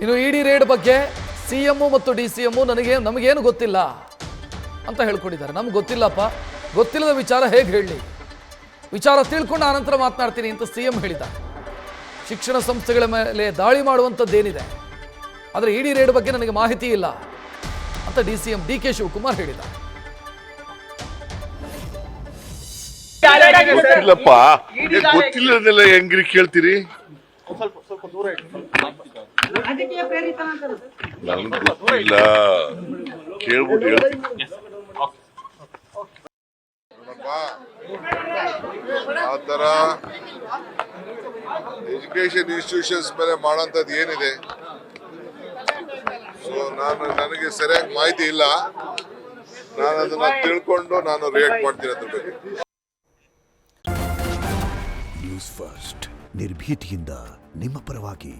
ಇನ್ನು ಇಡಿ ರೇಡ್ ಬಗ್ಗೆ ಸಿಎಂ ಮತ್ತು DCM ನಮಗೇನು ಗೊತ್ತಿಲ್ಲ ಅಂತ ಹೇಳ್ಕೊಂಡಿದ್ದಾರೆ. ನಮ್ಗೆ ಗೊತ್ತಿಲ್ಲಪ್ಪ, ಗೊತ್ತಿಲ್ಲದ ವಿಚಾರ ಹೇಗೆ ಹೇಳಲಿ, ವಿಚಾರ ತಿಳ್ಕೊಂಡು ಆನಂತರ ಮಾತನಾಡ್ತೀನಿ ಅಂತ CM ಹೇಳಿದ್ದಾರೆ. ಶಿಕ್ಷಣ ಸಂಸ್ಥೆಗಳ ಮೇಲೆ ದಾಳಿ ಮಾಡುವಂಥದ್ದೇನಿದೆ, ಆದರೆ ಇಡಿ ರೇಡ್ ಬಗ್ಗೆ ನನಗೆ ಮಾಹಿತಿ ಇಲ್ಲ ಅಂತ DCM DK ಶಿವಕುಮಾರ್ ಹೇಳಿದ್ದಾರೆ. ಗೊತ್ತಿಲ್ಲಪ್ಪ, ಗೊತ್ತಿಲ್ಲದೆಲ್ಲ ಹೆಂಗ್ರಿ ಕೇಳ್ತೀರಿ? ನನ್ಗೆ ಗೊತ್ತಿಲ್ಲ, ಕೇಳ್ಬಿಟ್ಟು ಹೇಳ್ತೀನಿ. ಆ ತರ ಎಜುಕೇಶನ್ ಇನ್ಸ್ಟಿಟ್ಯೂಷನ್ಸ್ ಮೇಲೆ ಮಾಡೋಂಥದ್ದು ಏನಿದೆ, ಸೊ ನನಗೆ ಸರಿಯಾಗಿ ಮಾಹಿತಿ ಇಲ್ಲ. ನಾನು ಅದನ್ನ ತಿಳ್ಕೊಂಡು ನಾನು ರಿಯಾಕ್ಟ್ ಮಾಡ್ತೀನಿ ಅದ್ರ ಬಗ್ಗೆ. ನ್ಯೂಸ್ ಫಸ್ಟ್ ನಿರ್ಭೀತಿಯಿಂದ ನಿಮ್ಮ ಪರವಾಗಿ.